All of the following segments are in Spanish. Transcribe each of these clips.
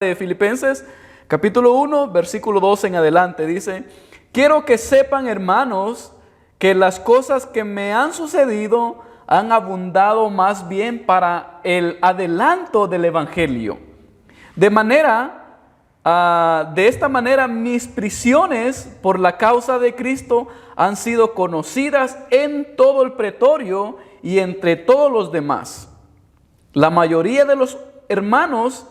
de Filipenses, capítulo 1, versículo 12 en adelante, dice: quiero que sepan, hermanos, que las cosas que me han sucedido han abundado más bien para el adelanto del Evangelio. De esta manera mis prisiones por la causa de Cristo han sido conocidas en todo el pretorio y entre todos los demás. La mayoría de los hermanos,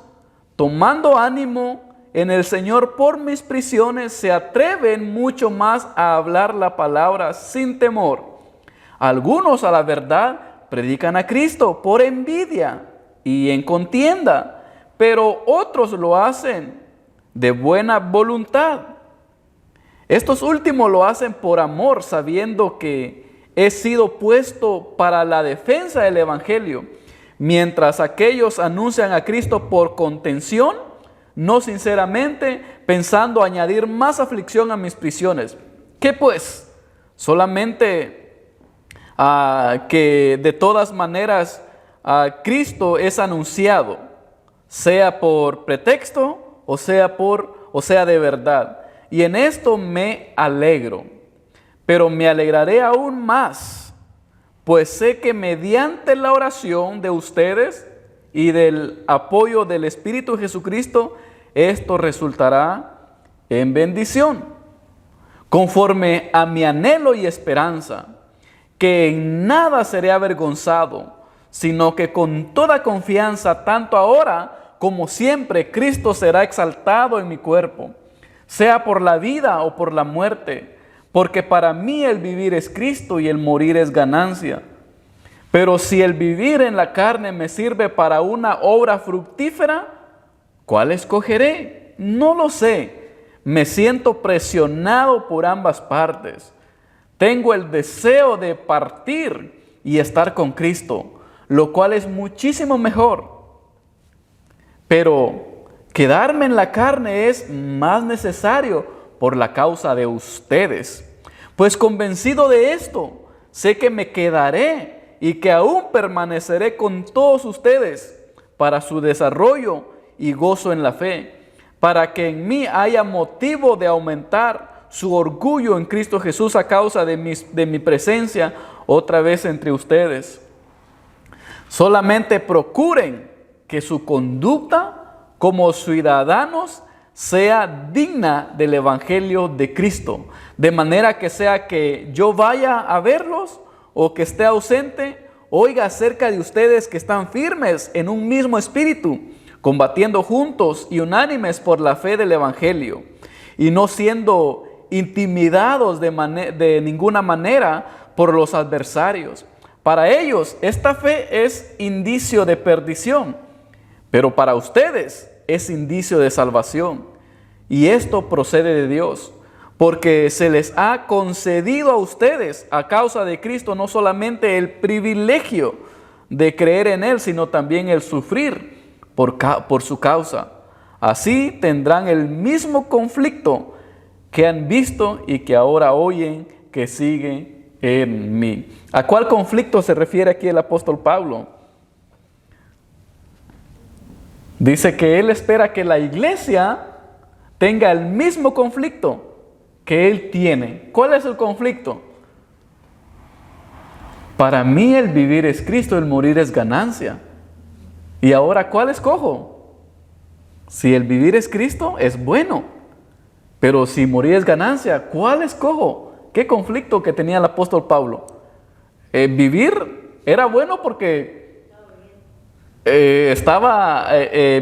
tomando ánimo en el Señor por mis prisiones, se atreven mucho más a hablar la palabra sin temor. Algunos, a la verdad, predican a Cristo por envidia y en contienda, pero otros lo hacen de buena voluntad. Estos últimos lo hacen por amor, sabiendo que he sido puesto para la defensa del Evangelio, mientras aquellos anuncian a Cristo por contención, no sinceramente, pensando añadir más aflicción a mis prisiones. ¿Qué pues? Solamente que de todas maneras Cristo es anunciado, sea por pretexto o sea de verdad. Y en esto me alegro, pero me alegraré aún más, pues sé que mediante la oración de ustedes y del apoyo del Espíritu Jesucristo, esto resultará en bendición, conforme a mi anhelo y esperanza, que en nada seré avergonzado, sino que con toda confianza, tanto ahora como siempre, Cristo será exaltado en mi cuerpo, sea por la vida o por la muerte, porque para mí el vivir es Cristo y el morir es ganancia. Pero si el vivir en la carne me sirve para una obra fructífera, ¿cuál escogeré? No lo sé. Me siento presionado por ambas partes. Tengo el deseo de partir y estar con Cristo, lo cual es muchísimo mejor. Pero quedarme en la carne es más necesario por la causa de ustedes. Pues convencido de esto, sé que me quedaré y que aún permaneceré con todos ustedes para su desarrollo y gozo en la fe, para que en mí haya motivo de aumentar su orgullo en Cristo Jesús a causa de mi presencia otra vez entre ustedes. Solamente procuren que su conducta como ciudadanos sea digna del Evangelio de Cristo, de manera que sea que yo vaya a verlos o que esté ausente, oiga acerca de ustedes que están firmes en un mismo espíritu, combatiendo juntos y unánimes por la fe del Evangelio, y no siendo intimidados de ninguna manera por los adversarios. Para ellos esta fe es indicio de perdición, pero para ustedes es indicio de salvación. Y esto procede de Dios, porque se les ha concedido a ustedes, a causa de Cristo, no solamente el privilegio de creer en Él, sino también el sufrir por su causa. Así tendrán el mismo conflicto que han visto y que ahora oyen que sigue en mí. ¿A cuál conflicto se refiere aquí el apóstol Pablo? Dice que él espera que la iglesia tenga el mismo conflicto que él tiene. ¿Cuál es el conflicto? Para mí el vivir es Cristo, el morir es ganancia. ¿Y ahora cuál escojo? Si el vivir es Cristo, es bueno. Pero si morir es ganancia, ¿cuál escojo? ¿Qué conflicto que tenía el apóstol Pablo? Vivir era bueno porque estaba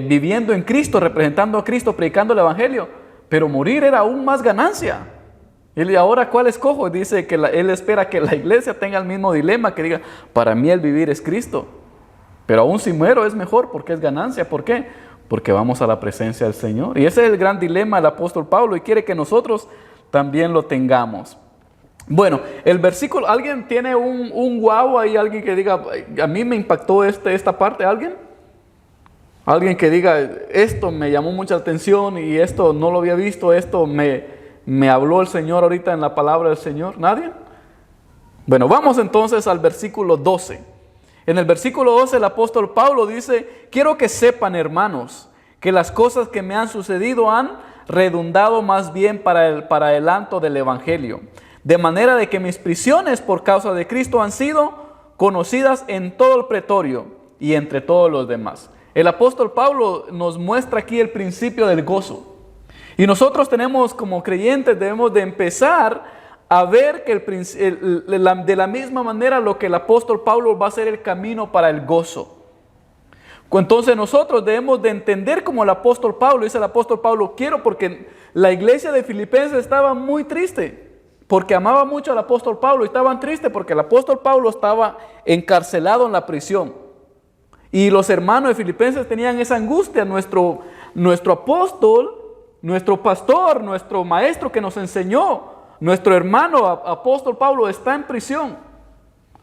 viviendo en Cristo, representando a Cristo, predicando el Evangelio, pero morir era aún más ganancia. ¿Y ahora cuál escojo? Dice que él espera que la iglesia tenga el mismo dilema, que diga, para mí el vivir es Cristo, pero aún si muero es mejor porque es ganancia. ¿Por qué? Porque vamos a la presencia del Señor. Y ese es el gran dilema del apóstol Pablo y quiere que nosotros también lo tengamos. Bueno, el versículo, ¿alguien tiene un wow ahí? ¿Alguien que diga, a mí me impactó esta parte? ¿Alguien? Alguien que diga, esto me llamó mucha atención y esto no lo había visto, esto me habló el Señor ahorita en la palabra del Señor. ¿Nadie? Bueno, vamos entonces al versículo 12. En el versículo 12 el apóstol Pablo dice: quiero que sepan, hermanos, que las cosas que me han sucedido han redundado más bien para el adelanto del Evangelio. De manera de que mis prisiones por causa de Cristo han sido conocidas en todo el pretorio y entre todos los demás. El apóstol Pablo nos muestra aquí el principio del gozo. Y nosotros tenemos como creyentes, debemos de empezar a ver que de la misma manera lo que el apóstol Pablo va a ser el camino para el gozo. Entonces nosotros debemos de entender como el apóstol Pablo, dice el apóstol Pablo, quiero porque la iglesia de Filipenses estaba muy triste, porque amaba mucho al apóstol Pablo y estaban tristes porque el apóstol Pablo estaba encarcelado en la prisión. Y los hermanos de Filipenses tenían esa angustia, nuestro apóstol, nuestro pastor, nuestro maestro que nos enseñó, nuestro hermano apóstol Pablo está en prisión.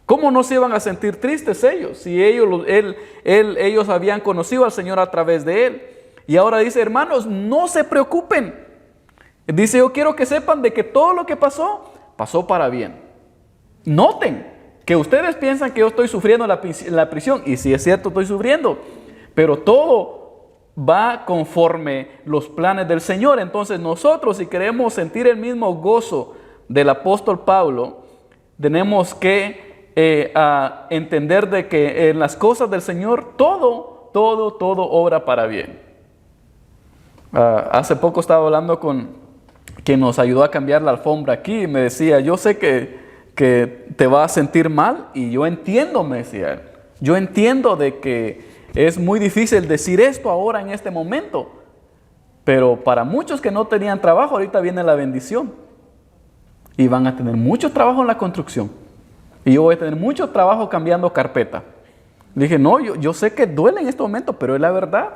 ¿Cómo no se iban a sentir tristes ellos? Si ellos habían conocido al Señor a través de él. Y ahora dice, hermanos, no se preocupen. Dice, yo quiero que sepan de que todo lo que pasó para bien. Noten que ustedes piensan que yo estoy sufriendo en la prisión. Y sí es cierto, estoy sufriendo. Pero todo va conforme los planes del Señor. Entonces nosotros, si queremos sentir el mismo gozo del apóstol Pablo, tenemos que entender de que en las cosas del Señor todo obra para bien. Hace poco estaba hablando con quien nos ayudó a cambiar la alfombra aquí y me decía, yo sé que te vas a sentir mal y yo entiendo, me decía él. Yo entiendo de que es muy difícil decir esto ahora en este momento, pero para muchos que no tenían trabajo, ahorita viene la bendición y van a tener mucho trabajo en la construcción y yo voy a tener mucho trabajo cambiando carpeta. Le dije, no, yo sé que duele en este momento, pero es la verdad.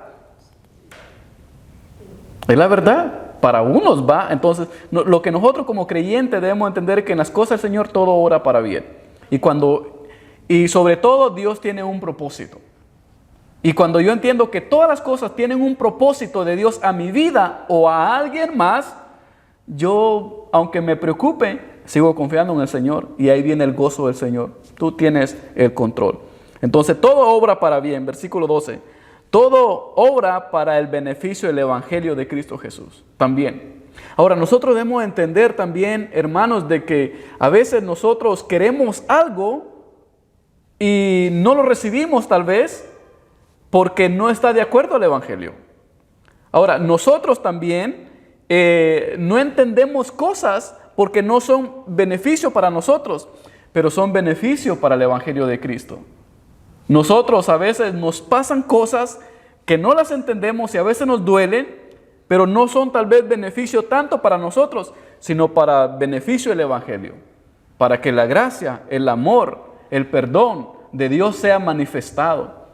Es la verdad. Para unos va. Entonces, lo que nosotros como creyentes debemos entender es que en las cosas del Señor todo obra para bien. Y sobre todo Dios tiene un propósito. Y cuando yo entiendo que todas las cosas tienen un propósito de Dios a mi vida o a alguien más, yo, aunque me preocupe, sigo confiando en el Señor. Y ahí viene el gozo del Señor. Tú tienes el control. Entonces, todo obra para bien. Versículo 12. Todo obra para el beneficio del Evangelio de Cristo Jesús. También. Ahora, nosotros debemos entender también, hermanos, de que a veces nosotros queremos algo y no lo recibimos tal vez porque no está de acuerdo al Evangelio. Ahora, nosotros también no entendemos cosas porque no son beneficio para nosotros, pero son beneficio para el Evangelio de Cristo. Nosotros a veces nos pasan cosas que no las entendemos y a veces nos duelen, pero no son tal vez beneficio tanto para nosotros, sino para beneficio del Evangelio. Para que la gracia, el amor, el perdón de Dios sea manifestado.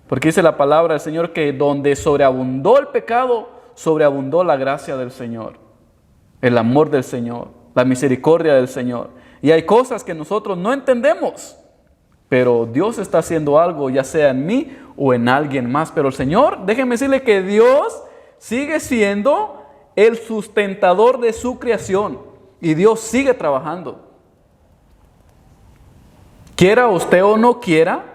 Porque dice la palabra del Señor que donde sobreabundó el pecado, sobreabundó la gracia del Señor. El amor del Señor, la misericordia del Señor. Y hay cosas que nosotros no entendemos, pero Dios está haciendo algo, ya sea en mí o en alguien más. Pero el Señor, déjenme decirle que Dios sigue siendo el sustentador de su creación. Y Dios sigue trabajando. Quiera usted o no quiera,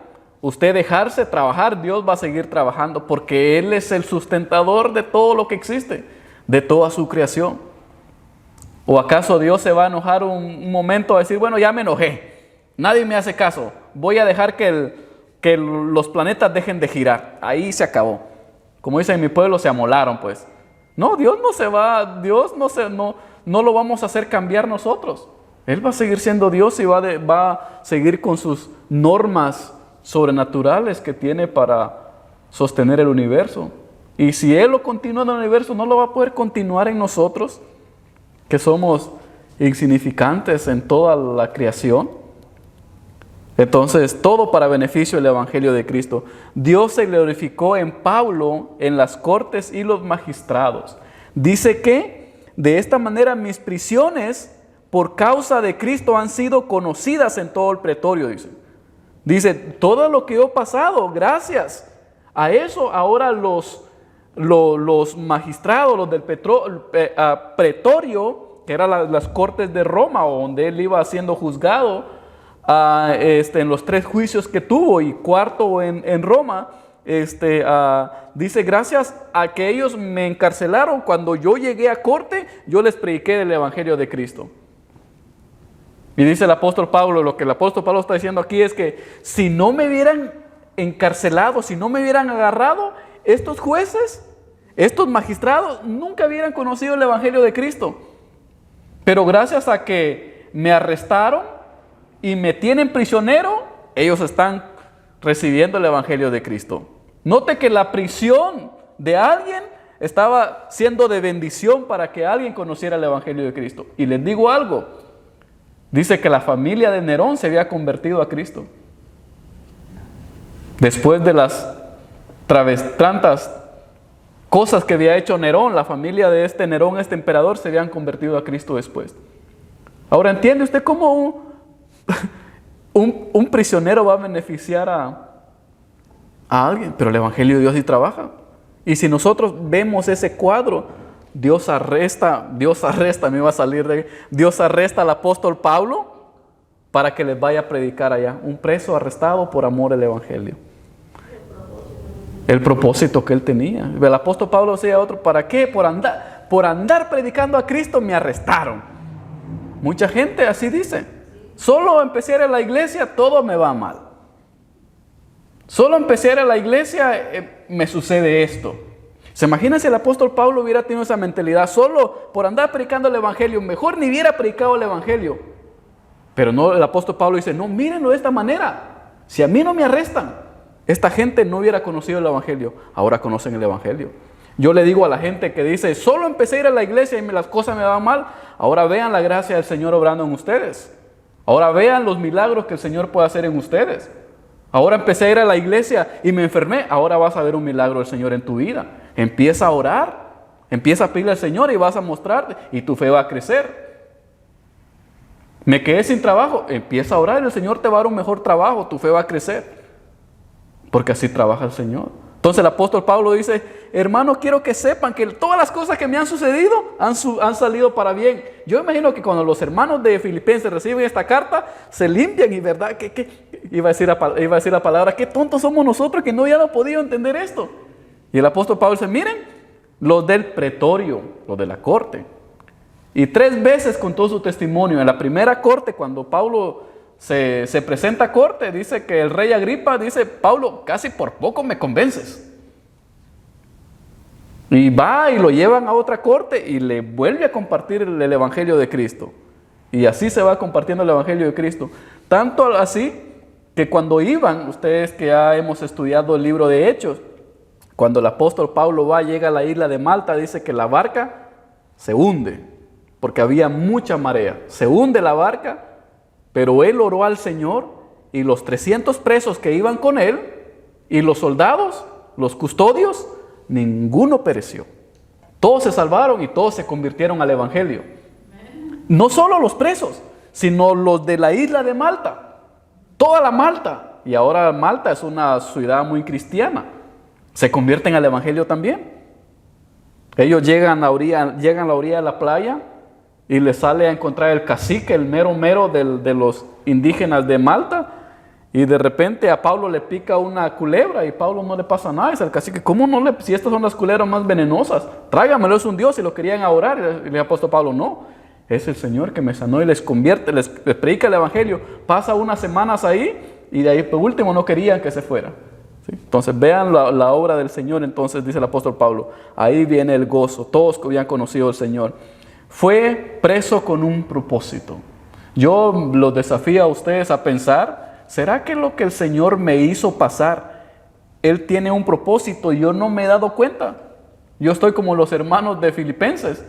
usted dejarse trabajar, Dios va a seguir trabajando porque Él es el sustentador de todo lo que existe, de toda su creación. ¿O acaso Dios se va a enojar un momento a decir, bueno, ya me enojé, nadie me hace caso, voy a dejar que los planetas dejen de girar? Ahí se acabó. Como dicen en mi pueblo, se amolaron pues. No, Dios no se va, Dios no lo vamos a hacer cambiar nosotros. Él va a seguir siendo Dios y va a seguir con sus normas sobrenaturales que tiene para sostener el universo. Y si Él lo continúa en el universo, no lo va a poder continuar en nosotros, que somos insignificantes en toda la creación. Entonces, todo para beneficio del Evangelio de Cristo. Dios se glorificó en Pablo, en las cortes y los magistrados. Dice que de esta manera mis prisiones por causa de Cristo han sido conocidas en todo el pretorio, dice, todo lo que yo he pasado, gracias a eso, ahora los magistrados, los del pretorio, que eran las cortes de Roma, o donde él iba siendo juzgado, en los 3 juicios que tuvo, y cuarto en Roma, dice, gracias a que ellos me encarcelaron, cuando yo llegué a corte, yo les prediqué el Evangelio de Cristo. Y dice el apóstol Pablo, lo que el apóstol Pablo está diciendo aquí es que si no me hubieran encarcelado, si no me hubieran agarrado, estos jueces, estos magistrados, nunca hubieran conocido el Evangelio de Cristo. Pero gracias a que me arrestaron y me tienen prisionero, ellos están recibiendo el Evangelio de Cristo. Note que la prisión de alguien estaba siendo de bendición para que alguien conociera el Evangelio de Cristo. Y les digo algo, dice que la familia de Nerón se había convertido a Cristo. Después de las tantas cosas que había hecho Nerón, la familia de este Nerón, este emperador, se habían convertido a Cristo después. Ahora, ¿entiende usted cómo un prisionero va a beneficiar a alguien? Pero el Evangelio de Dios sí trabaja. Y si nosotros vemos ese cuadro, Dios arresta al apóstol Pablo para que les vaya a predicar allá. Un preso arrestado por amor al Evangelio. El propósito que él tenía. El apóstol Pablo decía otro, ¿para qué? Por andar predicando a Cristo me arrestaron. Mucha gente así dice. Solo empecé a ir a la iglesia, todo me va mal. Solo empecé a ir a la iglesia, me sucede esto. ¿Se imagina si el apóstol Pablo hubiera tenido esa mentalidad? Solo por andar predicando el Evangelio, mejor ni hubiera predicado el Evangelio. Pero no, el apóstol Pablo dice, no, mírenlo de esta manera. Si a mí no me arrestan, esta gente no hubiera conocido el Evangelio. Ahora conocen el Evangelio. Yo le digo a la gente que dice, solo empecé a ir a la iglesia y las cosas me van mal. Ahora vean la gracia del Señor obrando en ustedes. Ahora vean los milagros que el Señor puede hacer en ustedes. Ahora empecé a ir a la iglesia y me enfermé. Ahora vas a ver un milagro del Señor en tu vida. Empieza a orar. Empieza a pedirle al Señor y vas a mostrar y tu fe va a crecer. Me quedé sin trabajo. Empieza a orar y el Señor te va a dar un mejor trabajo. Tu fe va a crecer. Porque así trabaja el Señor. Entonces el apóstol Pablo dice, hermano, quiero que sepan que todas las cosas que me han sucedido han salido para bien. Yo imagino que cuando los hermanos de Filipenses reciben esta carta, se limpian y verdad, iba a decir la palabra, qué tontos somos nosotros que no habíamos podido entender esto. Y el apóstol Pablo dice, miren, los del pretorio, los de la corte. Y 3 veces contó su testimonio. En la primera corte, cuando Pablo se presenta a corte, dice que el rey Agripa dice, Pablo, casi por poco me convences. Y va y lo llevan a otra corte y le vuelve a compartir el Evangelio de Cristo. Y así se va compartiendo el Evangelio de Cristo. Tanto así que cuando iban, ustedes que ya hemos estudiado el libro de Hechos, cuando el apóstol Pablo llega a la isla de Malta, dice que la barca se hunde, porque había mucha marea. Se hunde la barca, pero él oró al Señor y los 300 presos que iban con él y los soldados, los custodios, ninguno pereció. Todos se salvaron y todos se convirtieron al Evangelio. No solo los presos, sino los de la isla de Malta. Toda la Malta. Y ahora Malta es una ciudad muy cristiana. Se convierten al Evangelio también. Ellos llegan a la orilla de la playa y les sale a encontrar el cacique, el mero de los indígenas de Malta. Y de repente a Pablo le pica una culebra y Pablo no le pasa nada. Dice el cacique, ¿cómo no le? Si estas son las culebras más venenosas, tráigamelo, es un Dios. Y lo querían orar. Y le apóstol Pablo, no, es el Señor que me sanó y les convierte, les predica el Evangelio. Pasa unas semanas ahí y de ahí por último no querían que se fuera. ¿Sí? Entonces vean la obra del Señor. Entonces dice el apóstol Pablo, ahí viene el gozo. Todos que habían conocido al Señor. Fue preso con un propósito. Yo los desafío a ustedes a pensar, ¿será que lo que el Señor me hizo pasar, Él tiene un propósito y yo no me he dado cuenta? Yo estoy como los hermanos de Filipenses,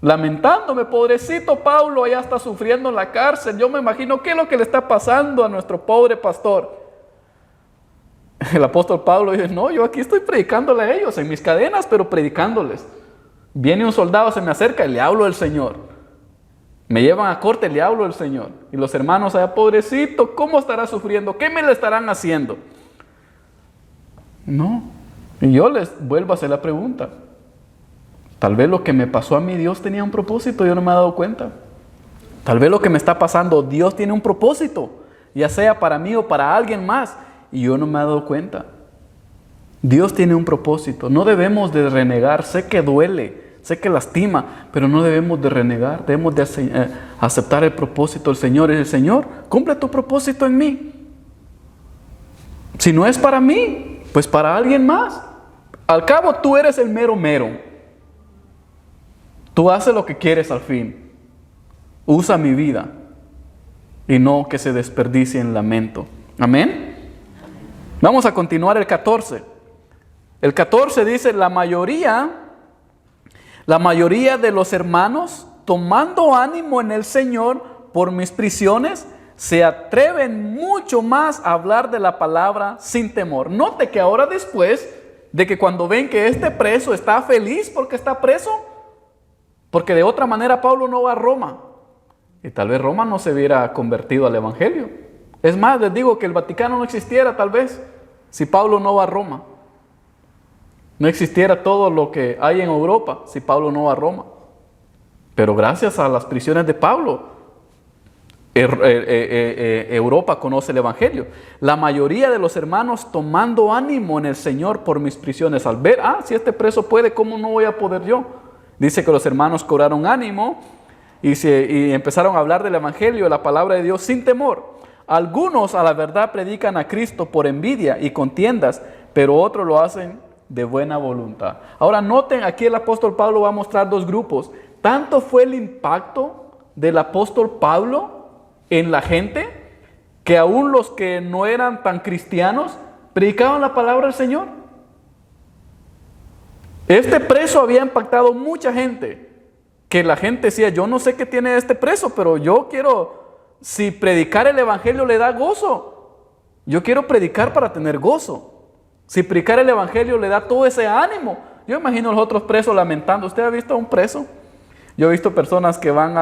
lamentándome, pobrecito Pablo, allá está sufriendo en la cárcel. Yo me imagino qué es lo que le está pasando a nuestro pobre pastor. El apóstol Pablo dice, no, yo aquí estoy predicándole a ellos, en mis cadenas, pero predicándoles. Viene un soldado, se me acerca y le hablo del Señor. Me llevan a corte, le hablo del Señor. Y los hermanos allá, pobrecito, ¿cómo estará sufriendo? ¿Qué me le estarán haciendo? No. Y yo les vuelvo a hacer la pregunta. Tal vez lo que me pasó a mí, Dios tenía un propósito, yo no me he dado cuenta. Tal vez lo que me está pasando, Dios tiene un propósito, ya sea para mí o para alguien más, y yo no me he dado cuenta. Dios tiene un propósito. No debemos de renegar. Sé que duele, sé que lastima, pero no debemos de renegar. Debemos de aceptar el propósito del Señor. Y el Señor, cumple tu propósito en mí. Si no es para mí, pues para alguien más. Al cabo, tú eres el mero mero. Tú haces lo que quieres al fin. Usa mi vida y no que se desperdicie en lamento. Amén. Vamos a continuar el 14. El 14 dice, la mayoría de los hermanos, tomando ánimo en el Señor por mis prisiones, se atreven mucho más a hablar de la palabra sin temor. Note que ahora después de que cuando ven que este preso está feliz porque está preso, porque de otra manera Pablo no va a Roma, y tal vez Roma no se hubiera convertido al Evangelio. Es más, les digo que el Vaticano no existiera tal vez si Pablo no va a Roma. No existiera todo lo que hay en Europa si Pablo no va a Roma. Pero gracias a las prisiones de Pablo, Europa conoce el Evangelio. La mayoría de los hermanos tomando ánimo en el Señor por mis prisiones, al ver, si este preso puede, ¿cómo no voy a poder yo? Dice que los hermanos cobraron ánimo y empezaron a hablar del Evangelio, de la palabra de Dios sin temor. Algunos a la verdad predican a Cristo por envidia y contiendas, pero otros lo hacen de buena voluntad. Ahora noten, aquí el apóstol Pablo va a mostrar dos grupos. Tanto fue el impacto del apóstol Pablo en la gente, que aún los que no eran tan cristianos predicaban la palabra del Señor. Este preso había impactado mucha gente, que la gente decía, yo no sé qué tiene este preso, pero yo quiero, si predicar el Evangelio le da gozo, yo quiero predicar para tener gozo. Si predicar el Evangelio le da todo ese ánimo. Yo imagino a los otros presos lamentando. ¿Usted ha visto a un preso? Yo he visto personas que van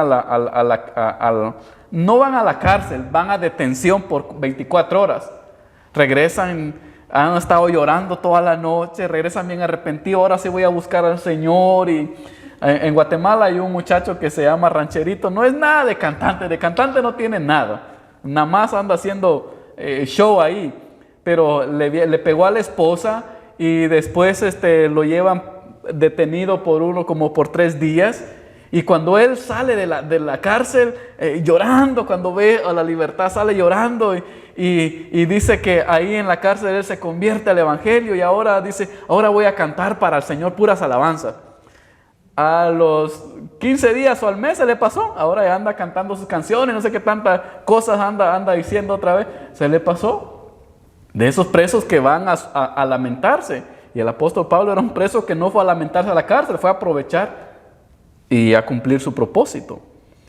no van a la cárcel, van a detención por 24 horas. Regresan, han estado llorando toda la noche, regresan bien arrepentidos, ahora sí voy a buscar al Señor. Y en Guatemala hay un muchacho que se llama Rancherito, no es nada de cantante no tiene nada, nada más anda haciendo show ahí, pero le pegó a la esposa y después lo llevan detenido como por 3 días. Y cuando él sale de la cárcel llorando, cuando ve a la libertad sale llorando y dice que ahí en la cárcel él se convierte al Evangelio y ahora dice, ahora voy a cantar para el Señor puras alabanzas. A los 15 días o al mes se le pasó, ahora ya anda cantando sus canciones, no sé qué tantas cosas anda diciendo otra vez, se le pasó. De esos presos que van a lamentarse, y el apóstol Pablo era un preso que no fue a lamentarse a la cárcel, fue a aprovechar y a cumplir su propósito.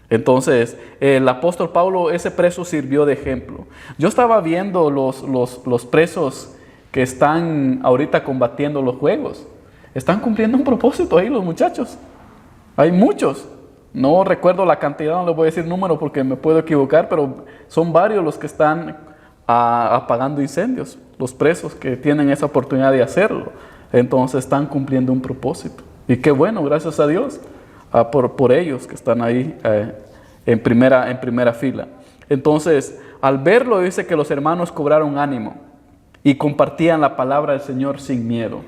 Entonces, el apóstol Pablo, ese preso sirvió de ejemplo. Yo estaba viendo los presos que están ahorita combatiendo los juegos. Están cumpliendo un propósito ahí los muchachos. Hay muchos. No recuerdo la cantidad, no les voy a decir número porque me puedo equivocar, pero son varios los que están apagando incendios. Los presos que tienen esa oportunidad de hacerlo. Entonces están cumpliendo un propósito. Y qué bueno, gracias a Dios. Por ellos que están ahí en primera fila. Entonces, al verlo dice que los hermanos cobraron ánimo y compartían la palabra del Señor sin miedo.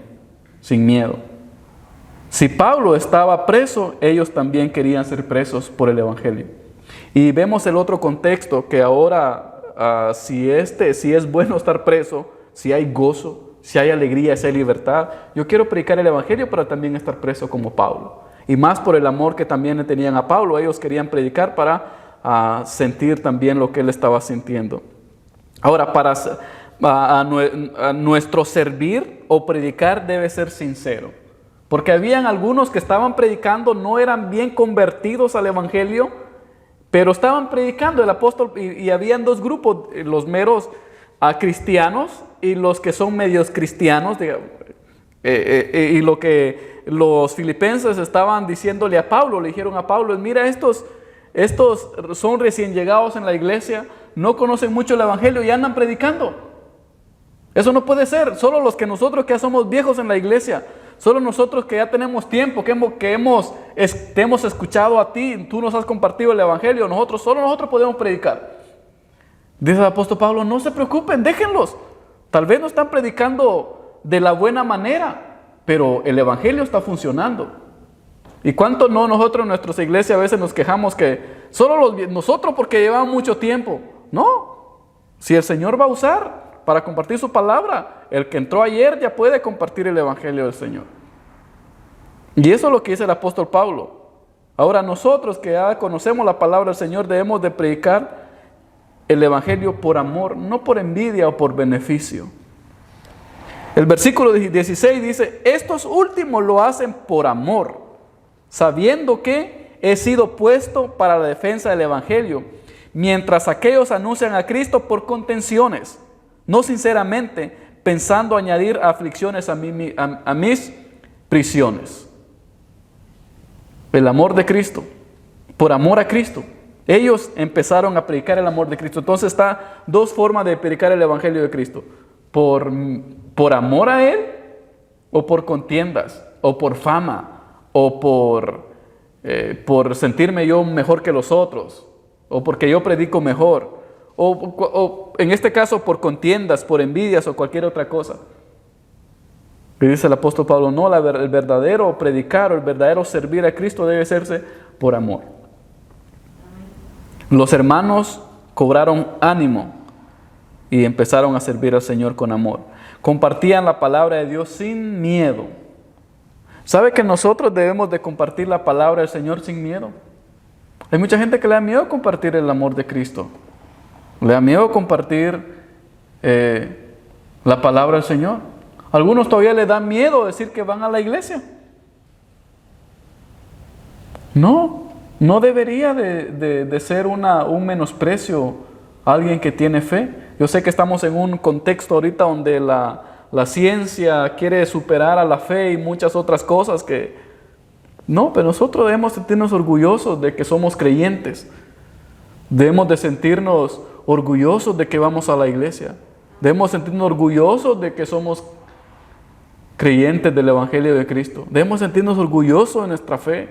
Si Pablo estaba preso, ellos también querían ser presos por el Evangelio. Y vemos el otro contexto, que ahora si es bueno estar preso, si hay gozo, si hay alegría, si hay libertad, yo quiero predicar el Evangelio, pero también estar preso como Pablo. Y más por el amor que también le tenían a Pablo. Ellos querían predicar para sentir también lo que él estaba sintiendo. Ahora, nuestro servir o predicar debe ser sincero. Porque habían algunos que estaban predicando, no eran bien convertidos al Evangelio, pero estaban predicando el apóstol. Y habían dos grupos, los meros cristianos y los que son medios cristianos, digamos. Y lo que los filipenses estaban diciéndole a Pablo, le dijeron a Pablo, mira, estos son recién llegados en la iglesia, no conocen mucho el Evangelio y andan predicando. Eso no puede ser. Solo los que nosotros que ya somos viejos en la iglesia, solo nosotros que ya tenemos tiempo, te hemos escuchado a ti, tú nos has compartido el Evangelio, solo nosotros podemos predicar. Dice el apóstol Pablo, no se preocupen, déjenlos. Tal vez no están predicando de la buena manera, pero el evangelio está funcionando. ¿Y cuánto no nosotros en nuestras iglesias a veces nos quejamos que solo nosotros porque llevamos mucho tiempo? No, si el Señor va a usar para compartir su palabra, el que entró ayer ya puede compartir el evangelio del Señor. Y eso es lo que dice el apóstol Pablo. Ahora nosotros que ya conocemos la palabra del Señor debemos de predicar el evangelio por amor, no por envidia o por beneficio. El versículo 16 dice, estos últimos lo hacen por amor, sabiendo que he sido puesto para la defensa del evangelio, mientras aquellos anuncian a Cristo por contenciones, no sinceramente, pensando añadir aflicciones a mis prisiones. El amor de Cristo, por amor a Cristo. Ellos empezaron a predicar el amor de Cristo. Entonces está dos formas de predicar el evangelio de Cristo. Por amor a Él, o por contiendas, o por fama, o por sentirme yo mejor que los otros, o porque yo predico mejor, o en este caso por contiendas, por envidias o cualquier otra cosa. Y dice el apóstol Pablo, no, el verdadero predicar o el verdadero servir a Cristo debe hacerse por amor. Los hermanos cobraron ánimo y empezaron a servir al Señor con amor. Compartían la palabra de Dios sin miedo. ¿Sabe que nosotros debemos de compartir la palabra del Señor sin miedo? Hay mucha gente que le da miedo compartir el amor de Cristo. Le da miedo compartir la palabra del Señor. Algunos todavía le dan miedo decir que van a la iglesia. No debería de ser un menosprecio a alguien que tiene fe. Yo sé que estamos en un contexto ahorita donde la ciencia quiere superar a la fe y muchas otras cosas que... No, pero nosotros debemos sentirnos orgullosos de que somos creyentes. Debemos de sentirnos orgullosos de que vamos a la iglesia. Debemos sentirnos orgullosos de que somos creyentes del evangelio de Cristo. Debemos sentirnos orgullosos de nuestra fe.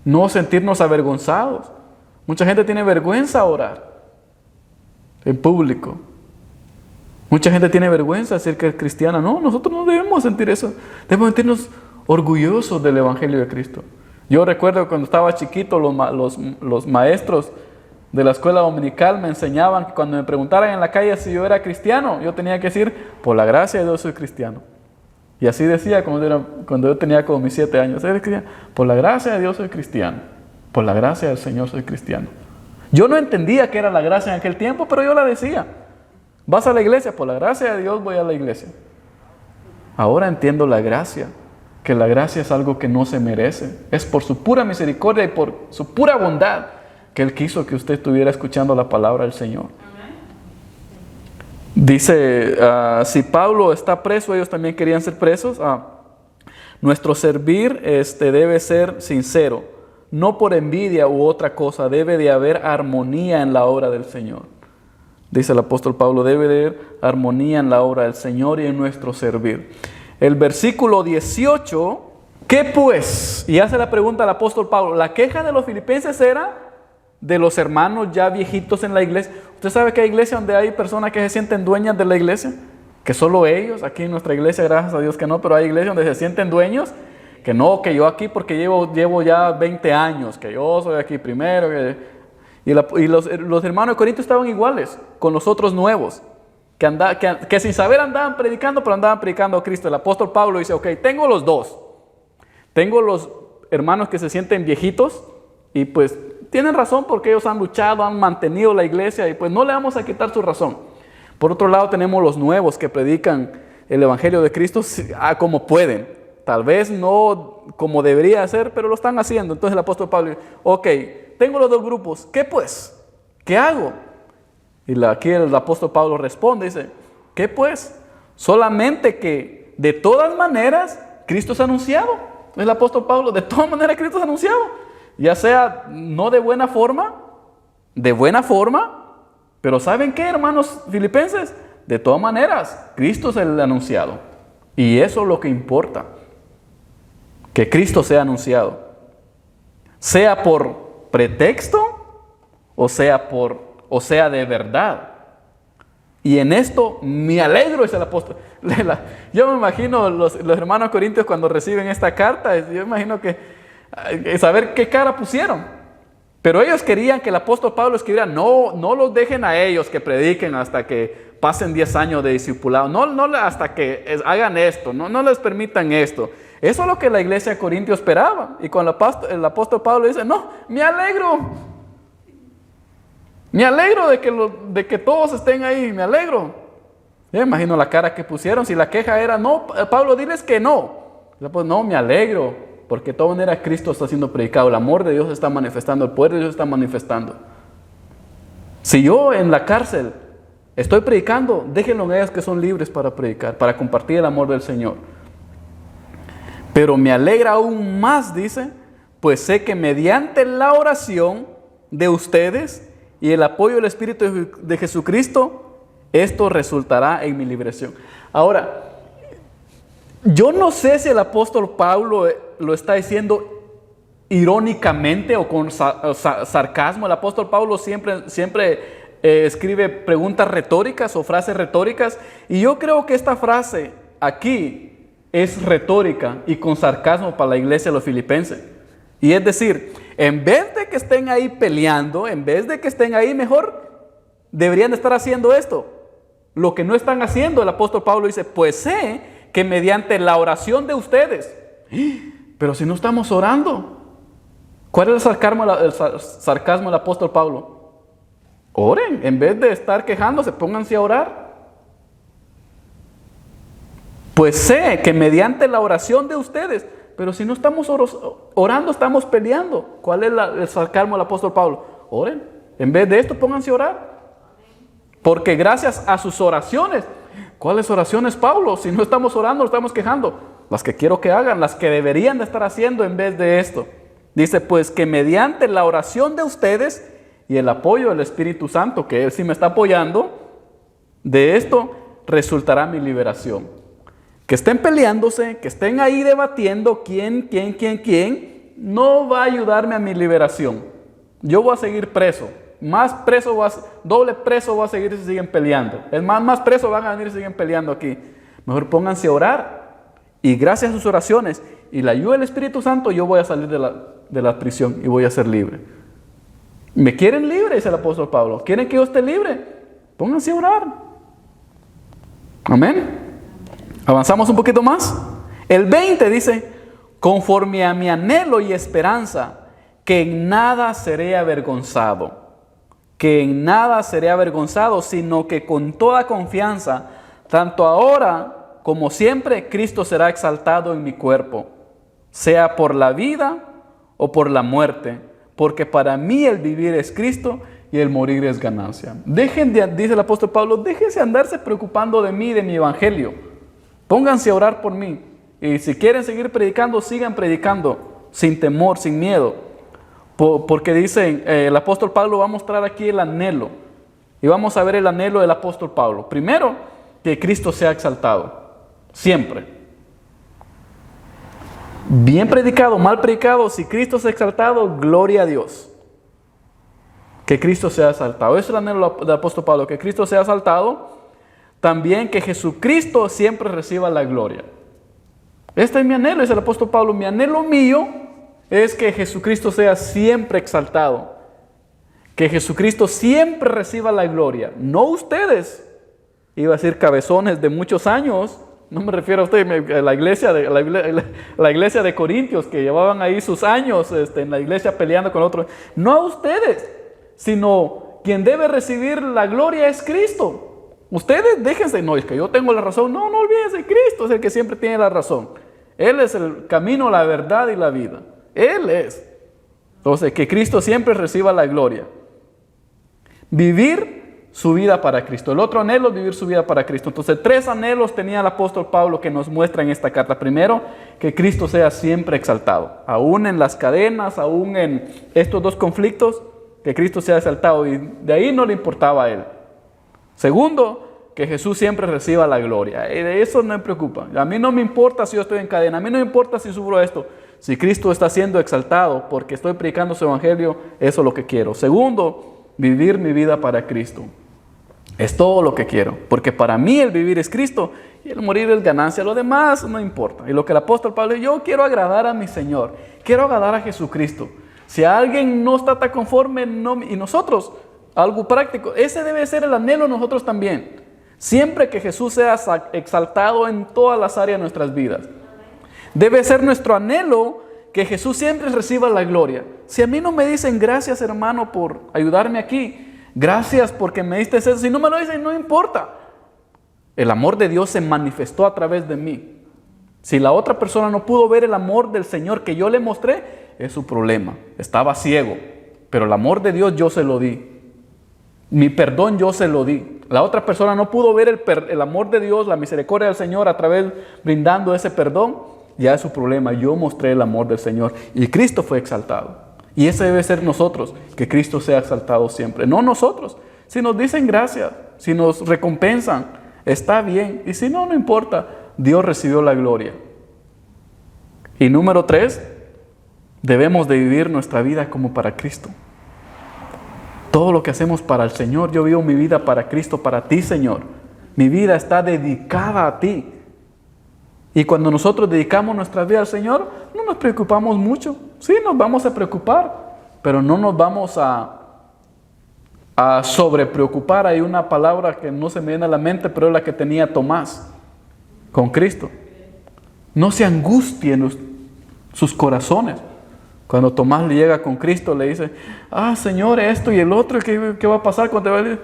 No sentirnos avergonzados. Mucha gente tiene vergüenza a orar en público. Mucha gente tiene vergüenza de decir que es cristiana. No, nosotros no debemos sentir eso. Debemos sentirnos orgullosos del evangelio de Cristo. Yo recuerdo cuando estaba chiquito, los maestros de la escuela dominical me enseñaban que cuando me preguntaran en la calle si yo era cristiano, yo tenía que decir, por la gracia de Dios soy cristiano. Y así decía cuando yo tenía como mis 7 años. Por la gracia de Dios soy cristiano. Por la gracia del Señor soy cristiano. Yo no entendía qué era la gracia en aquel tiempo, pero yo la decía. ¿Vas a la iglesia? Por la gracia de Dios voy a la iglesia. Ahora entiendo la gracia. Que la gracia es algo que no se merece. Es por su pura misericordia y por su pura bondad que Él quiso que usted estuviera escuchando la palabra del Señor. Dice, si Pablo está preso, ellos también querían ser presos. Nuestro servir debe ser sincero, no por envidia u otra cosa. Debe de haber armonía en la obra del Señor. Dice el apóstol Pablo, debe de haber armonía en la obra del Señor y en nuestro servir. El versículo 18, ¿qué pues? Y hace la pregunta al apóstol Pablo. La queja de los filipenses era de los hermanos ya viejitos en la iglesia. ¿Usted sabe que hay iglesias donde hay personas que se sienten dueñas de la iglesia? Que solo ellos, aquí en nuestra iglesia, gracias a Dios que no, pero hay iglesias donde se sienten dueños, que no, que yo aquí porque llevo ya 20 años, que yo soy aquí primero. Y los hermanos de Corinto estaban iguales con los otros nuevos, que sin saber andaban predicando, pero andaban predicando a Cristo. El apóstol Pablo dice, ok, tengo los dos. Tengo los hermanos que se sienten viejitos y pues tienen razón porque ellos han luchado, han mantenido la iglesia y pues no le vamos a quitar su razón. Por otro lado tenemos los nuevos que predican el evangelio de Cristo como pueden. Tal vez no como debería ser, pero lo están haciendo. Entonces el apóstol Pablo dice, ok, tengo los dos grupos, ¿qué pues? ¿Qué hago? Y aquí el apóstol Pablo responde, dice, ¿qué pues? Solamente que de todas maneras Cristo es anunciado. Entonces el apóstol Pablo, de todas maneras Cristo es anunciado. Ya sea no de buena forma, pero ¿saben qué, hermanos filipenses? De todas maneras, Cristo es el anunciado. Y eso es lo que importa. Que Cristo sea anunciado. Sea por pretexto o sea de verdad. Y en esto me alegro, dice el apóstol. Yo me imagino los hermanos corintios cuando reciben esta carta, yo imagino que saber qué cara pusieron. Pero ellos querían que el apóstol Pablo escribiera, no los dejen a ellos que prediquen hasta que pasen 10 años de discipulado, no hasta que hagan esto, no les permitan esto. Eso es lo que la iglesia de Corintio esperaba. Y cuando el apóstol Pablo dice, no, me alegro de que todos estén ahí, me alegro. Yo imagino la cara que pusieron, si la queja era, no, Pablo, diles que no. Pues no, me alegro, porque de toda manera Cristo está siendo predicado, el amor de Dios se está manifestando, el poder de Dios se está manifestando. Si yo en la cárcel estoy predicando, déjenlo a ellos que son libres para predicar, para compartir el amor del Señor. Pero me alegra aún más, dice, pues sé que mediante la oración de ustedes y el apoyo del Espíritu de Jesucristo, esto resultará en mi liberación. Ahora, yo no sé si el apóstol Pablo lo está diciendo irónicamente o con sarcasmo. El apóstol Pablo siempre escribe preguntas retóricas o frases retóricas, y yo creo que esta frase aquí es retórica y con sarcasmo para la iglesia de los filipenses. Y es decir, en vez de que estén ahí peleando, en vez de que estén ahí, mejor deberían estar haciendo esto. Lo que no están haciendo, el apóstol Pablo dice, pues sé que mediante la oración de ustedes. Pero si no estamos orando, ¿cuál es el sarcasmo del apóstol Pablo? Oren, en vez de estar quejándose, pónganse a orar. Pues sé que mediante la oración de ustedes, pero si no estamos orando, estamos peleando. ¿Cuál es el sarcasmo del apóstol Pablo? Oren, en vez de esto, pónganse a orar. Porque gracias a sus oraciones, ¿cuáles oraciones, Pablo? Si no estamos orando, estamos quejando. Las que quiero que hagan, las que deberían de estar haciendo en vez de esto. Dice, pues que mediante la oración de ustedes y el apoyo del Espíritu Santo, que Él sí me está apoyando, de esto resultará mi liberación. Que estén peleándose, que estén ahí debatiendo quién, no va a ayudarme a mi liberación. Yo voy a seguir preso. Doble preso voy a seguir si siguen peleando. Es más presos van a venir si siguen peleando aquí. Mejor pónganse a orar. Y gracias a sus oraciones y la ayuda del Espíritu Santo, yo voy a salir de la prisión y voy a ser libre. ¿Me quieren libre? Dice el apóstol Pablo. ¿Quieren que yo esté libre? Pónganse a orar. Amén. Avanzamos un poquito más. El 20 dice, conforme a mi anhelo y esperanza, que en nada seré avergonzado. Que en nada seré avergonzado, sino que con toda confianza, tanto ahora como siempre, Cristo será exaltado en mi cuerpo, sea por la vida o por la muerte, porque para mí el vivir es Cristo y el morir es ganancia. Dice el apóstol Pablo, déjense andarse preocupando de mí, de mi evangelio. Pónganse a orar por mí. Y si quieren seguir predicando, sigan predicando, sin temor, sin miedo. Porque dice, el apóstol Pablo va a mostrar aquí el anhelo. Y vamos a ver el anhelo del apóstol Pablo. Primero, que Cristo sea exaltado. Siempre. Bien predicado, mal predicado, si Cristo es exaltado, gloria a Dios. Que Cristo sea exaltado. Eso es el anhelo del apóstol Pablo, que Cristo sea exaltado. También que Jesucristo siempre reciba la gloria. Este es mi anhelo, dice el apóstol Pablo. Mi anhelo mío es que Jesucristo sea siempre exaltado. Que Jesucristo siempre reciba la gloria. No ustedes. Iba a decir cabezones de muchos años. No me refiero a usted, a la iglesia de Corintios, que llevaban ahí sus años en la iglesia peleando con otros. No a ustedes, sino quien debe recibir la gloria es Cristo. Ustedes déjense, no, es que yo tengo la razón. No olvídense, Cristo es el que siempre tiene la razón. Él es el camino, la verdad y la vida. Él es. Entonces, que Cristo siempre reciba la gloria. Vivir su vida para Cristo. El otro anhelo es vivir su vida para Cristo. Entonces, 3 anhelos tenía el apóstol Pablo que nos muestra en esta carta. Primero, que Cristo sea siempre exaltado. Aún en las cadenas, aún en estos 2 conflictos, que Cristo sea exaltado. Y de ahí no le importaba a él. Segundo, que Jesús siempre reciba la gloria. Eso no me preocupa. A mí no me importa si yo estoy en cadena. A mí no me importa si sufro esto. Si Cristo está siendo exaltado porque estoy predicando su evangelio, eso es lo que quiero. Segundo, vivir mi vida para Cristo. Es todo lo que quiero, porque para mí el vivir es Cristo y el morir es ganancia. Lo demás no importa. Y lo que el apóstol Pablo dice, yo quiero agradar a mi Señor, quiero agradar a Jesucristo. Si alguien no está tan conforme, y nosotros, algo práctico, ese debe ser el anhelo de nosotros también. Siempre que Jesús sea exaltado en todas las áreas de nuestras vidas. Debe ser nuestro anhelo que Jesús siempre reciba la gloria. Si a mí no me dicen gracias, hermano, por ayudarme aquí, gracias porque me diste eso, si no me lo dicen, no importa. El amor de Dios se manifestó a través de mí. Si la otra persona no pudo ver el amor del Señor que yo le mostré, es su problema. Estaba ciego, pero el amor de Dios yo se lo di. Mi perdón yo se lo di. La otra persona no pudo ver el amor de Dios, la misericordia del Señor a través brindando ese perdón, ya es su problema. Yo mostré el amor del Señor y Cristo fue exaltado. Y ese debe ser nosotros, que Cristo sea exaltado siempre. No nosotros. Si nos dicen gracias, si nos recompensan, está bien. Y si no, no importa. Dios recibió la gloria. Y número 3, debemos de vivir nuestra vida como para Cristo. Todo lo que hacemos para el Señor, yo vivo mi vida para Cristo, para ti, Señor. Mi vida está dedicada a ti. Y cuando nosotros dedicamos nuestra vida al Señor, no nos preocupamos mucho. Sí, nos vamos a preocupar, pero no nos vamos a sobrepreocupar. Hay una palabra que no se me viene a la mente, pero es la que tenía Tomás con Cristo. No se angustien sus corazones. Cuando Tomás le llega con Cristo, le dice, Señor, esto y el otro, ¿qué va a pasar cuando te va a decir?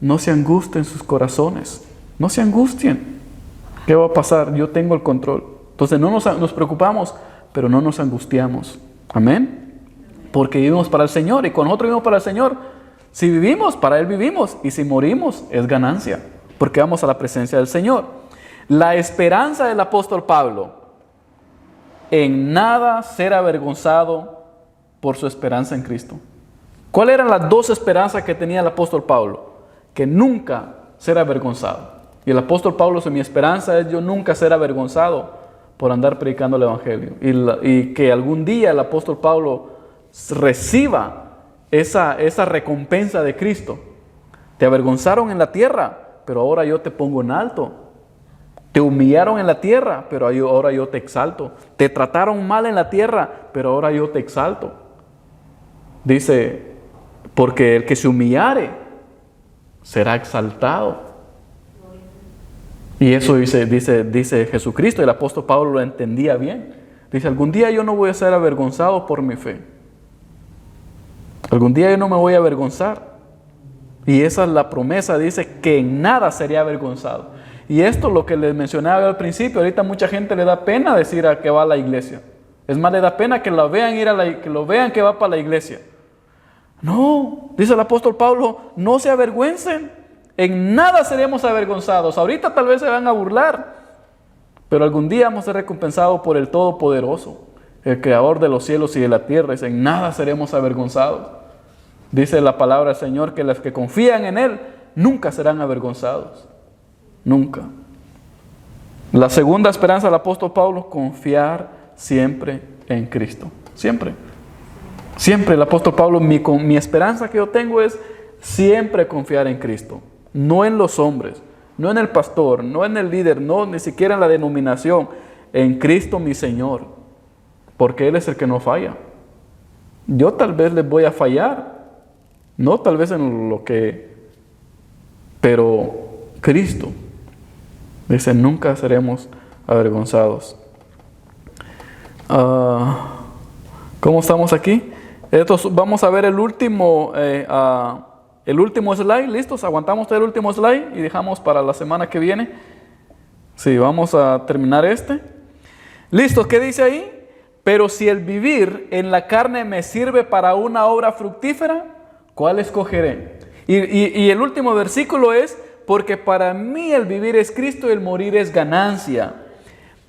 No se angustien sus corazones, no se angustien. ¿Qué va a pasar? Yo tengo el control. Entonces no nos preocupamos, pero no nos angustiamos. Amén. Porque vivimos para el Señor, y cuando nosotros vivimos para el Señor, si vivimos, para Él vivimos, y si morimos, es ganancia, porque vamos a la presencia del Señor. La esperanza del apóstol Pablo, en nada ser avergonzado por su esperanza en Cristo. ¿Cuáles eran las 2 esperanzas que tenía el apóstol Pablo? Que nunca ser avergonzado. Y el apóstol Pablo dice, mi esperanza es yo nunca ser avergonzado por andar predicando el Evangelio. Y que algún día el apóstol Pablo reciba esa recompensa de Cristo. Te avergonzaron en la tierra, pero ahora yo te pongo en alto. Te humillaron en la tierra, pero ahora yo te exalto. Te trataron mal en la tierra, pero ahora yo te exalto. Dice, porque el que se humillare será exaltado. Y eso dice Jesucristo, y el apóstol Pablo lo entendía bien. Dice, algún día yo no voy a ser avergonzado por mi fe. Algún día yo no me voy a avergonzar. Y esa es la promesa, dice que en nada sería avergonzado. Y esto es lo que les mencionaba al principio. Ahorita mucha gente le da pena decir a que va a la iglesia. Es más, le da pena que lo vean que lo vean que va para la iglesia. No, dice el apóstol Pablo, no se avergüencen. En nada seremos avergonzados. Ahorita tal vez se van a burlar, pero algún día vamos a ser recompensados por el Todopoderoso, el Creador de los cielos y de la tierra. Dice, en nada seremos avergonzados. Dice la palabra del Señor que los que confían en Él nunca serán avergonzados. Nunca. La segunda esperanza del apóstol Pablo, confiar siempre en Cristo. Siempre. Siempre el apóstol Pablo, mi esperanza que yo tengo es siempre confiar en Cristo. No en los hombres, no en el pastor, no en el líder, no ni siquiera en la denominación. En Cristo mi Señor. Porque Él es el que no falla. Yo tal vez les voy a fallar. No tal vez en lo que... Pero Cristo. Dice, nunca seremos avergonzados. ¿Cómo estamos aquí? Entonces, vamos a ver el último slide. ¿Listos? Aguantamos el último slide y dejamos para la semana que viene. Sí, vamos a terminar este. ¿Listos? ¿Qué dice ahí? Pero si el vivir en la carne me sirve para una obra fructífera, ¿cuál escogeré? Y el último versículo es, porque para mí el vivir es Cristo y el morir es ganancia.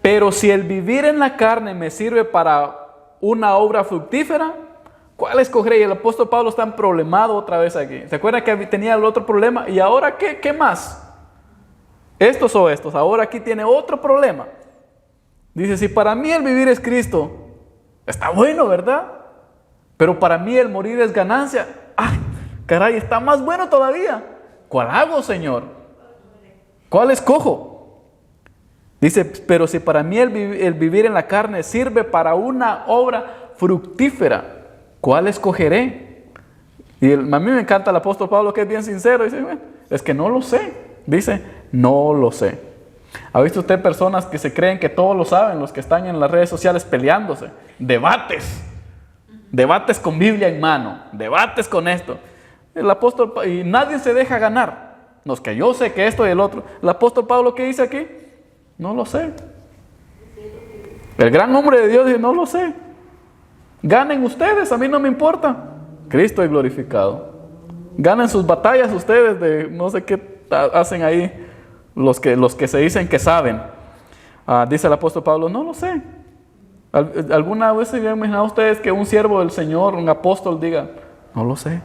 Pero si el vivir en la carne me sirve para una obra fructífera, ¿cuál escogeré? Y el apóstol Pablo está problemado otra vez aquí. ¿Se acuerdan que tenía el otro problema? ¿Y ahora qué más? Estos o estos. Ahora aquí tiene otro problema. Dice, si para mí el vivir es Cristo, está bueno, ¿verdad? Pero para mí el morir es ganancia. ¡Ay, caray! Está más bueno todavía. ¿cuál hago, Señor? ¿Cuál escojo? Dice, pero si para mí el vivir en la carne sirve para una obra fructífera, ¿cuál escogeré? Y a mí me encanta el apóstol Pablo, que es bien sincero. Dice, bueno, es que no lo sé. Dice, no lo sé. ¿Ha visto usted personas que se creen que todo lo saben? Los que están en las redes sociales peleándose. Debates con Biblia en mano. Debates con esto. El apóstol, y nadie se deja ganar. No es que yo sé que esto y el otro. El apóstol Pablo, ¿qué dice aquí? No lo sé. El gran hombre de Dios dice, no lo sé. Ganen ustedes, a mí no me importa. Cristo es glorificado. Ganen sus batallas ustedes de no sé qué hacen ahí los que se dicen que saben. Dice el apóstol Pablo, no lo sé. ¿Alguna vez se han imaginado ustedes que un siervo del Señor, un apóstol, diga, no lo sé?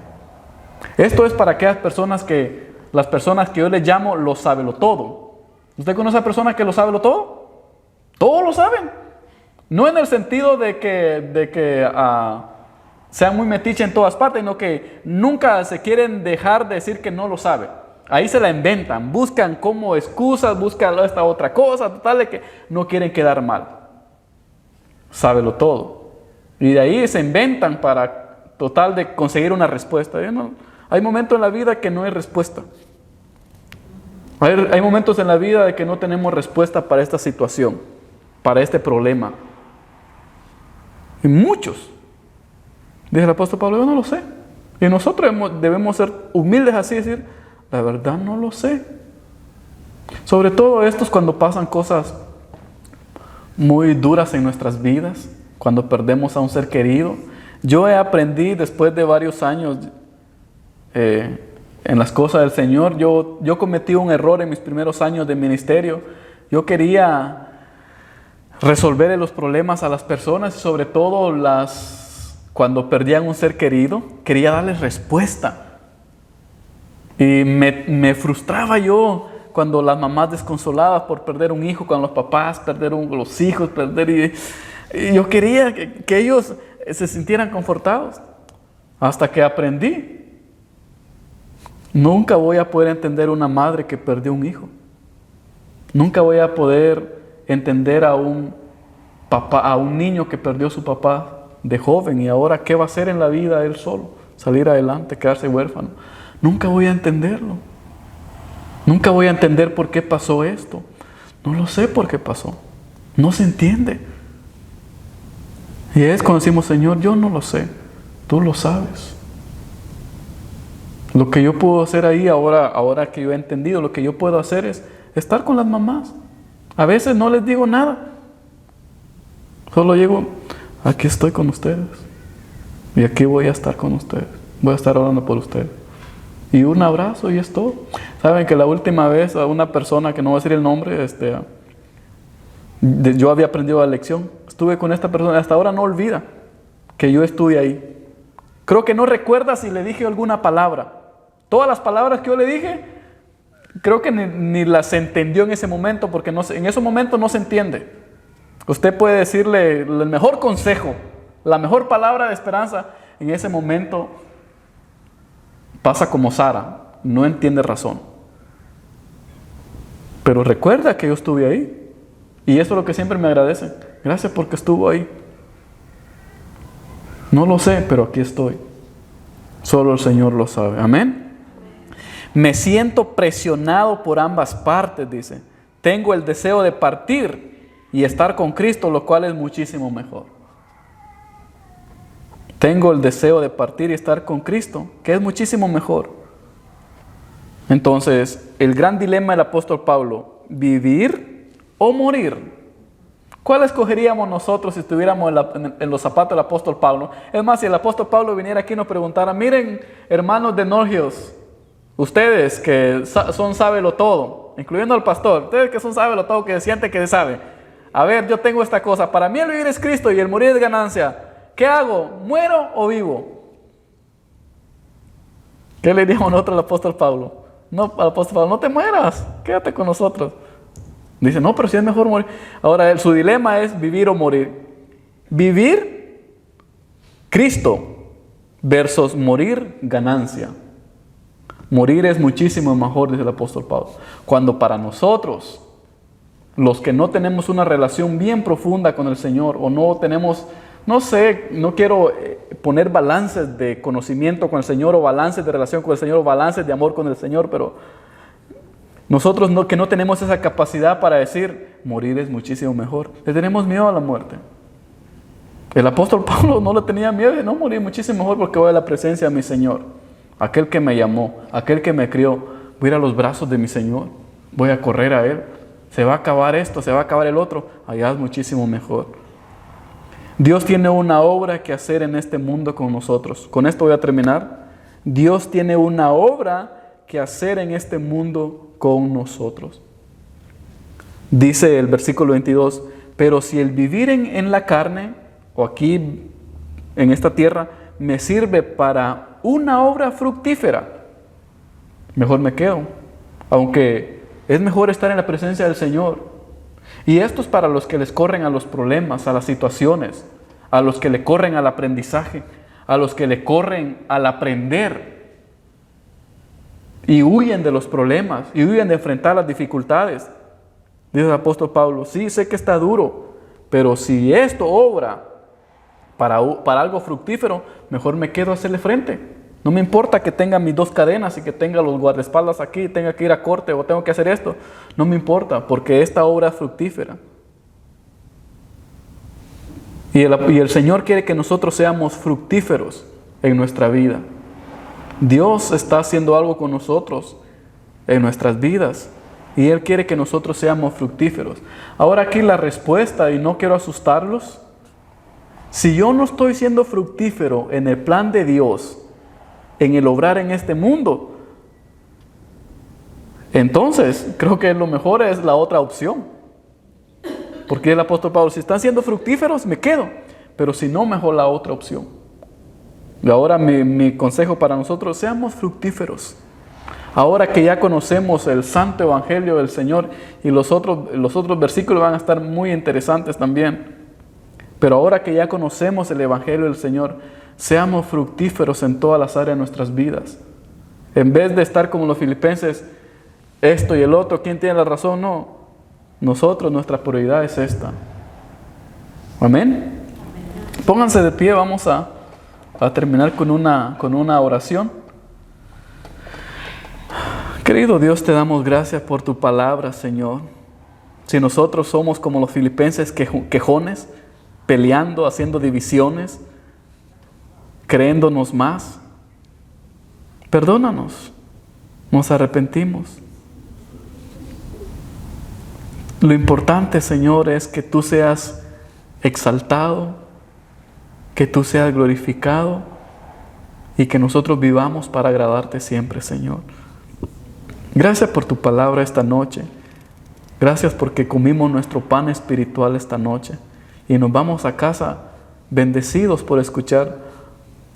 Esto es para aquellas personas las personas que yo les llamo lo todo. ¿Usted conoce a personas que lo todo? Todos lo saben. No en el sentido de que sean muy metiches en todas partes, sino que nunca se quieren dejar de decir que no lo saben. Ahí se la inventan, buscan como excusas, buscan esta otra cosa, total de que no quieren quedar mal. Sábelo todo. Y de ahí se inventan para total de conseguir una respuesta. Hay momentos en la vida que no hay respuesta. Hay momentos en la vida de que no tenemos respuesta para esta situación, para este problema. Y muchos. Dice el apóstol Pablo, yo no lo sé. Y nosotros debemos ser humildes así, decir, la verdad no lo sé. Sobre todo esto es cuando pasan cosas muy duras en nuestras vidas, cuando perdemos a un ser querido. Yo he aprendido después de varios años en las cosas del Señor. Yo cometí un error en mis primeros años de ministerio. Yo quería resolver los problemas a las personas, y sobre todo cuando perdían un ser querido, quería darles respuesta. Y me frustraba yo cuando las mamás desconsoladas por perder un hijo, cuando los papás perdieron los hijos, y yo quería que ellos se sintieran confortados. Hasta que aprendí. Nunca voy a poder entender una madre que perdió un hijo. Nunca voy a poder entender a un niño que perdió su papá de joven y ahora qué va a hacer en la vida él solo, salir adelante, quedarse huérfano. Nunca voy a entenderlo. Nunca voy a entender por qué pasó esto. No lo sé por qué pasó. No se entiende. Y es cuando decimos, Señor, yo no lo sé. Tú lo sabes. Lo que yo puedo hacer ahí, ahora que yo he entendido, lo que yo puedo hacer es estar con las mamás. A veces no les digo nada. Solo llego, aquí estoy con ustedes. Y aquí voy a estar con ustedes. Voy a estar orando por ustedes. Y un abrazo y es todo. Saben que la última vez a una persona, que no voy a decir el nombre, yo había aprendido la lección. Estuve con esta persona, hasta ahora no olvida que yo estuve ahí. Creo que no recuerda si le dije alguna palabra. Todas las palabras que yo le dije, creo que ni las entendió en ese momento, porque en ese momento no se entiende. Usted puede decirle el mejor consejo, la mejor palabra de esperanza, en ese momento pasa como Sara, no entiende razón. Pero recuerda que yo estuve ahí. Y eso es lo que siempre me agradecen. Gracias porque estuvo ahí. No lo sé, pero aquí estoy. Solo el Señor lo sabe. Amén. Me siento presionado por ambas partes, dice. Tengo el deseo de partir y estar con Cristo, lo cual es muchísimo mejor. Tengo el deseo de partir y estar con Cristo, que es muchísimo mejor. Entonces, el gran dilema del apóstol Pablo, ¿vivir o morir? ¿Cuál escogeríamos nosotros si estuviéramos en los zapatos del apóstol Pablo? Es más, si el apóstol Pablo viniera aquí y nos preguntara, miren, hermanos de Norgios, ustedes que son sábelo todo, incluyendo al pastor, ustedes que son sábelo todo, que sienten que sabe. A ver, yo tengo esta cosa, para mí el vivir es Cristo y el morir es ganancia. ¿Qué hago? ¿Muero o vivo? ¿Qué le diríamos nosotros al apóstol Pablo? No, al apóstol Pablo, no te mueras, quédate con nosotros. Dice, no, pero si es mejor morir. Ahora, su dilema es vivir o morir. Vivir, Cristo, versus morir, ganancia. Morir es muchísimo mejor, dice el apóstol Pablo. Cuando para nosotros, los que no tenemos una relación bien profunda con el Señor, o no tenemos, no sé, no quiero poner balances de conocimiento con el Señor, o balances de relación con el Señor, o balances de amor con el Señor, pero nosotros que no tenemos esa capacidad para decir, morir es muchísimo mejor. Le tenemos miedo a la muerte. El apóstol Pablo no le tenía miedo de no morir muchísimo mejor porque voy a la presencia de mi Señor. Aquel que me llamó, aquel que me crió, voy a ir a los brazos de mi Señor. Voy a correr a Él. Se va a acabar esto, se va a acabar el otro. Allá es muchísimo mejor. Dios tiene una obra que hacer en este mundo con nosotros. Con esto voy a terminar. Dios tiene una obra que hacer en este mundo con nosotros. Dice el versículo 22, pero si el vivir en la carne, o aquí en esta tierra, me sirve para una obra fructífera, mejor me quedo. Aunque es mejor estar en la presencia del Señor. Y esto es para los que les corren a los problemas, a las situaciones, a los que le corren al aprendizaje, a los que le corren al aprender y huyen de los problemas y huyen de enfrentar las dificultades. Dice el apóstol Pablo, sí, sé que está duro, pero si esto obra para algo fructífero, mejor me quedo a hacerle frente. No me importa que tenga mis 2 cadenas y que tenga los guardaespaldas aquí, tenga que ir a corte o tengo que hacer esto. No me importa, porque esta obra es fructífera. Y el Señor quiere que nosotros seamos fructíferos en nuestra vida. Dios está haciendo algo con nosotros en nuestras vidas y Él quiere que nosotros seamos fructíferos. Ahora aquí la respuesta, y no quiero asustarlos, si yo no estoy siendo fructífero en el plan de Dios, en el obrar en este mundo, entonces creo que lo mejor es la otra opción. Porque el apóstol Pablo, si están siendo fructíferos, me quedo. Pero si no, mejor la otra opción. Y ahora mi consejo para nosotros, seamos fructíferos. Ahora que ya conocemos el santo evangelio del Señor, y los otros versículos van a estar muy interesantes también. Pero ahora que ya conocemos el evangelio del Señor, seamos fructíferos en todas las áreas de nuestras vidas. En vez de estar como los filipenses, esto y el otro, ¿quién tiene la razón? No. Nosotros, nuestra prioridad es esta. Amén. Pónganse de pie, vamos a terminar con una oración. Querido Dios, te damos gracias por tu palabra, Señor. Si nosotros somos como los filipenses quejones, peleando, haciendo divisiones, creyéndonos más, perdónanos, nos arrepentimos. Lo importante, Señor, es que tú seas exaltado, que tú seas glorificado y que nosotros vivamos para agradarte siempre, Señor. Gracias por tu palabra esta noche. Gracias porque comimos nuestro pan espiritual esta noche y nos vamos a casa bendecidos por escuchar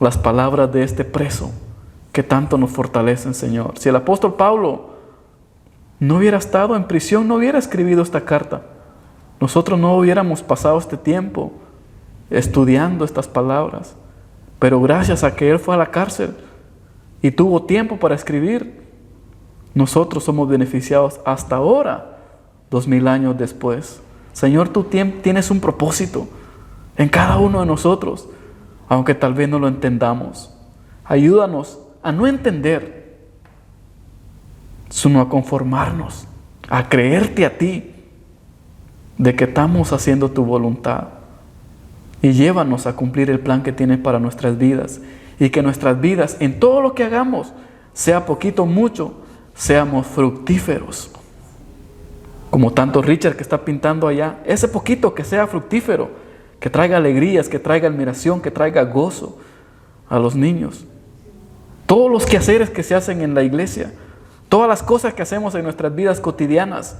las palabras de este preso que tanto nos fortalecen, Señor. Si el apóstol Pablo no hubiera estado en prisión, no hubiera escrito esta carta. Nosotros no hubiéramos pasado este tiempo estudiando estas palabras. Pero gracias a que él fue a la cárcel y tuvo tiempo para escribir, nosotros somos beneficiados hasta ahora, 2000 años después. Señor, tú tienes un propósito en cada uno de nosotros, aunque tal vez no lo entendamos. Ayúdanos a no entender, sino a conformarnos, a creerte a ti, de que estamos haciendo tu voluntad. Y llévanos a cumplir el plan que tienes para nuestras vidas. Y que nuestras vidas, en todo lo que hagamos, sea poquito o mucho, seamos fructíferos. Como tanto Richard que está pintando allá, ese poquito que sea fructífero, que traiga alegrías, que traiga admiración, que traiga gozo a los niños. Todos los quehaceres que se hacen en la iglesia, todas las cosas que hacemos en nuestras vidas cotidianas,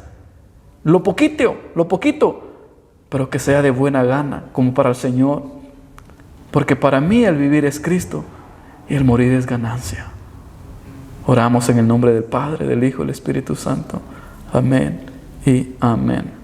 lo poquito, pero que sea de buena gana, como para el Señor. Porque para mí el vivir es Cristo y el morir es ganancia. Oramos en el nombre del Padre, del Hijo y del Espíritu Santo. Amén y amén.